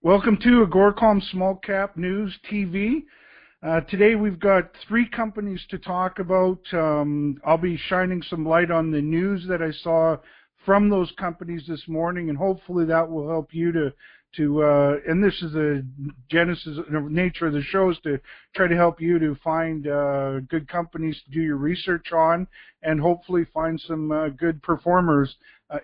Welcome to AGORACOM Small Cap News TV. Today we've got three companies to talk about. I'll be shining some light on the news that I saw from those companies this morning, and hopefully that will help you to and this is the genesis nature of the show, is to try to help you to find good companies to do your research on, and hopefully find some good performers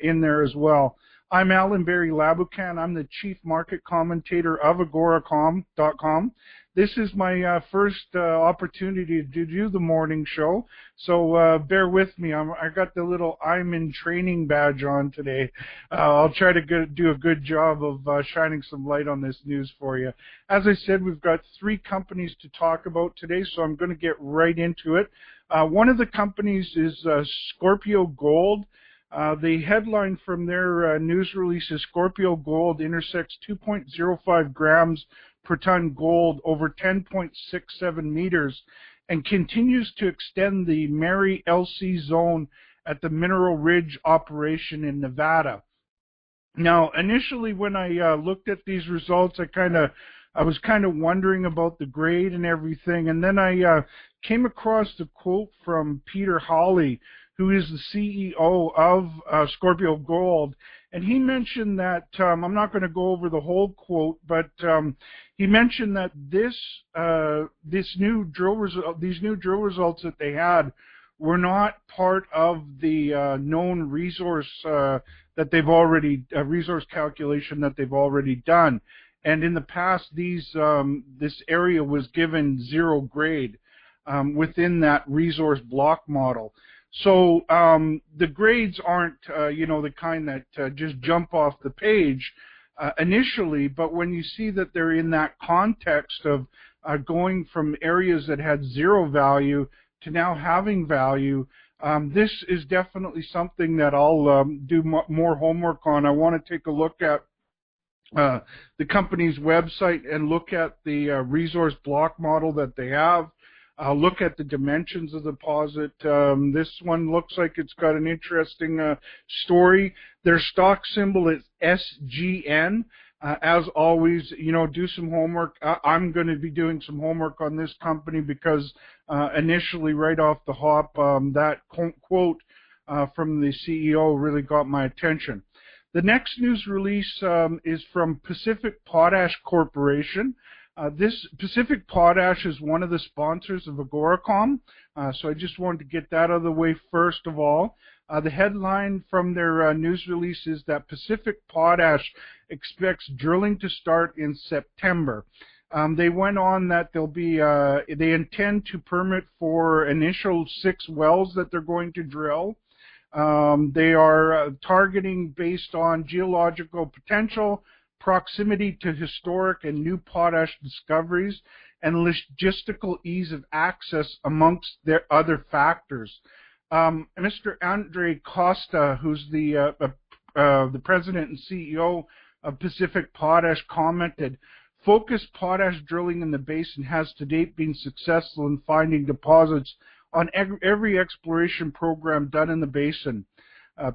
in there as well. I'm Alan Barry Labucan. I'm the Chief Market Commentator of AGORACOM.com. This is my first opportunity to do the morning show, so bear with me. I got the little I'm in training badge on today. I'll try to do a good job of shining some light on this news for you. As I said, we've got three companies to talk about today, so I'm going to get right into it. One of the companies is Scorpio Gold. The headline from their news release is Scorpio Gold intersects 2.05 grams per ton gold over 10.67 meters and continues to extend the Mary LC zone at the Mineral Ridge operation in Nevada. Now, initially when I looked at these results, I was kind of wondering about the grade and everything, and then I came across the quote from Peter Hawley, who is the CEO of Scorpio Gold, and he mentioned that I'm not going to go over the whole quote, but he mentioned that these new drill results that they had were not part of the known resource that they've already resource calculation that they've already done, and in the past this area was given zero grade within that resource block model. So the grades aren't, the kind that just jump off the page initially, but when you see that they're in that context of going from areas that had zero value to now having value, this is definitely something that I'll do more homework on. I want to take a look at the company's website and look at the resource block model that they have. Look at the dimensions of the deposit. This one looks like it's got an interesting story. Their stock symbol is SGN. As always, do some homework. I'm going to be doing some homework on this company because initially, right off the hop, that quote from the CEO really got my attention. The next news release is from Pacific Potash Corporation. This Pacific Potash is one of the sponsors of AGORACOM, so I just wanted to get that out of the way first of all. The headline from their news release is that Pacific Potash expects drilling to start in September. They went on that they intend to permit for initial 6 wells that they're going to drill. They are targeting based on geological potential, proximity to historic and new potash discoveries, and logistical ease of access amongst their other factors. Mr. Andre Costa, who's the president and CEO of Pacific Potash, commented, "Focused potash drilling in the basin has to date been successful in finding deposits on every exploration program done in the basin.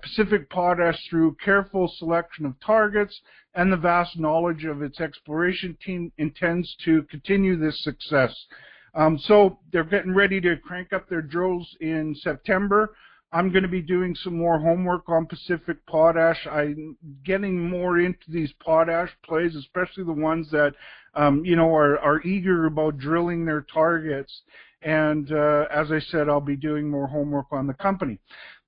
Pacific Potash, through careful selection of targets and the vast knowledge of its exploration team, intends to continue this success." So they're getting ready to crank up their drills in September. I'm going to be doing some more homework on Pacific Potash. I'm getting more into these potash plays, especially the ones that are eager about drilling their targets. And as I said, I'll be doing more homework on the company.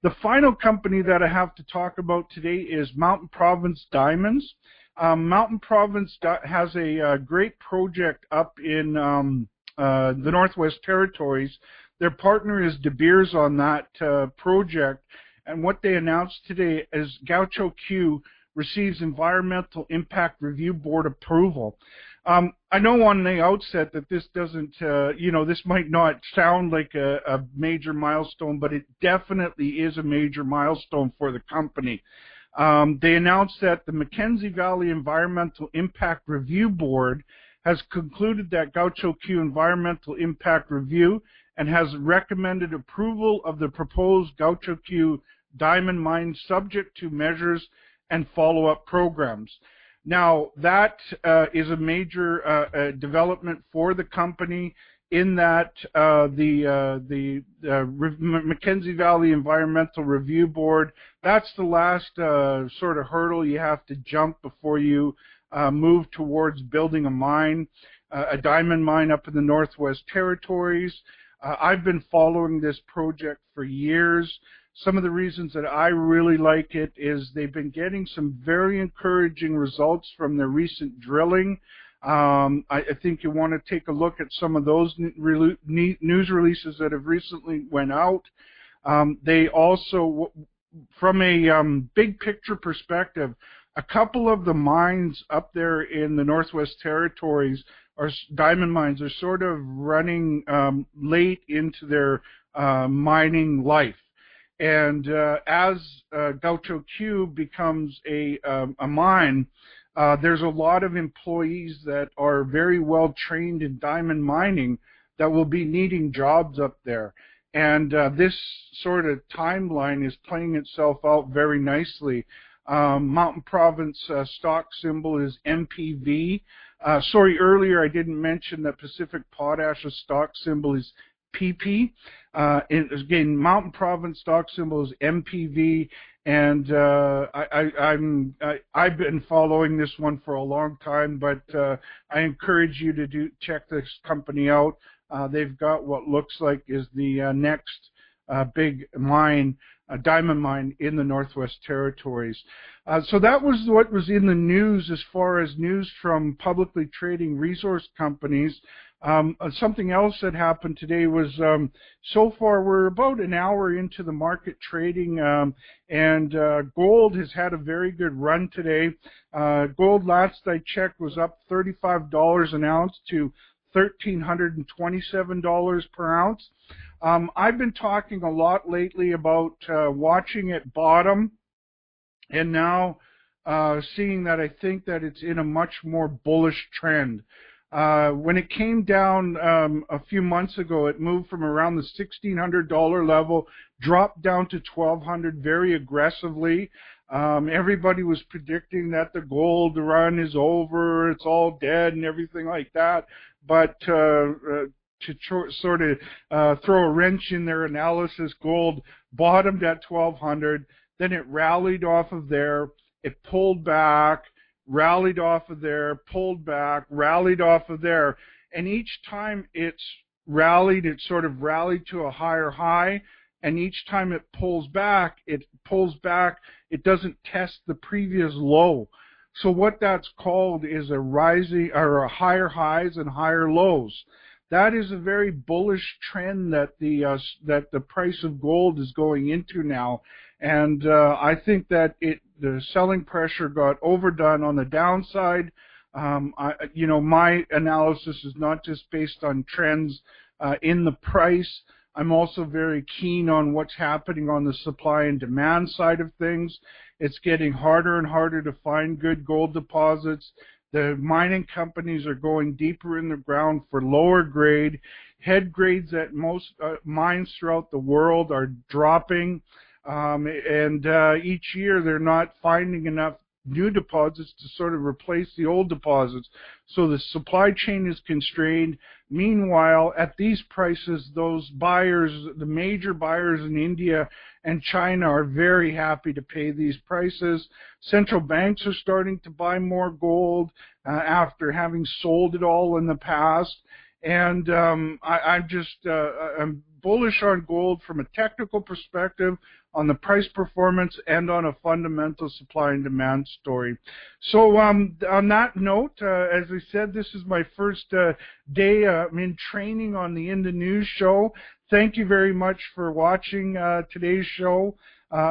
The final company that I have to talk about today is Mountain Province Diamonds. Mountain Province has a great project up in the Northwest Territories. Their partner is De Beers on that project, and what they announced today is Gaucho Q receives Environmental Impact Review Board approval. I know on the outset that this doesn't, this might not sound like a major milestone, but it definitely is a major milestone for the company. They announced that the Mackenzie Valley Environmental Impact Review Board has concluded that Gaucho Q Environmental Impact Review and has recommended approval of the proposed Gaucho Q diamond mine subject to measures and follow-up programs. Now, that is a major development for the company, in that the Mackenzie Valley Environmental Review Board, that's the last sort of hurdle you have to jump before you move towards building a mine, a diamond mine up in the Northwest Territories. I've been following this project for years. Some of the reasons that I really like it is they've been getting some very encouraging results from their recent drilling. I think you want to take a look at some of those news releases that have recently went out. They also, from a big picture perspective, a couple of the mines up there in the Northwest Territories, or diamond mines, are sort of running late into their mining life. And as Gaucho Q becomes a mine, there's a lot of employees that are very well trained in diamond mining that will be needing jobs up there. And this sort of timeline is playing itself out very nicely. Mountain Province stock symbol is MPV. Sorry, earlier I didn't mention that Pacific Potash's stock symbol is PP. Again, Mountain Province stock symbol is MPV, and I've been following this one for a long time, but I encourage you to check this company out. They've got what looks like is the next big mine, a diamond mine in the Northwest Territories. So that was what was in the news as far as news from publicly trading resource companies. Something else that happened today was, so far we're about an hour into the market trading, and gold has had a very good run today. Gold, last I checked, was up $35 an ounce to $1,327 per ounce. I've been talking a lot lately about watching it bottom, and now seeing that I think that it's in a much more bullish trend. When it came down a few months ago, it moved from around the $1,600 level, dropped down to $1,200 very aggressively. Everybody was predicting that the gold run is over, it's all dead and everything like that. But to sort of throw a wrench in their analysis, gold bottomed at $1,200, then it rallied off of there, it pulled back, rallied off of there, pulled back, rallied off of there, and each time it's rallied, it sort of rallied to a higher high, and each time it pulls back, it doesn't test the previous low. So what that's called is a rising, or a higher highs and higher lows. That is a very bullish trend that the price of gold is going into now, and I think that the selling pressure got overdone on the downside. My analysis is not just based on trends in the price. I'm also very keen on what's happening on the supply and demand side of things. It's getting harder and harder to find good gold deposits. The mining companies are going deeper in the ground for lower grade. Head grades at most mines throughout the world are dropping. And each year they're not finding enough new deposits to sort of replace the old deposits. So the supply chain is constrained. Meanwhile, at these prices, those buyers, the major buyers in India and China, are very happy to pay these prices. Central banks are starting to buy more gold after having sold it all in the past. And I'm bullish on gold from a technical perspective, on the price performance, and on a fundamental supply and demand story. So on that note, as I said, this is my first day in training on the In the News show. Thank you very much for watching today's show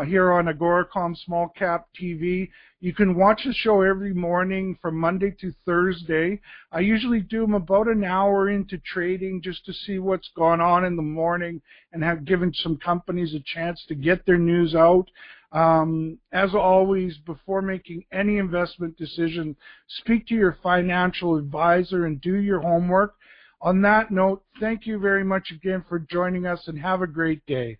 here on AGORACOM Small Cap TV. You can watch the show every morning from Monday to Thursday. I usually do them about an hour into trading just to see what's gone on in the morning and have given some companies a chance to get their news out. As always, before making any investment decision, speak to your financial advisor and do your homework. On that note, thank you very much again for joining us, and have a great day.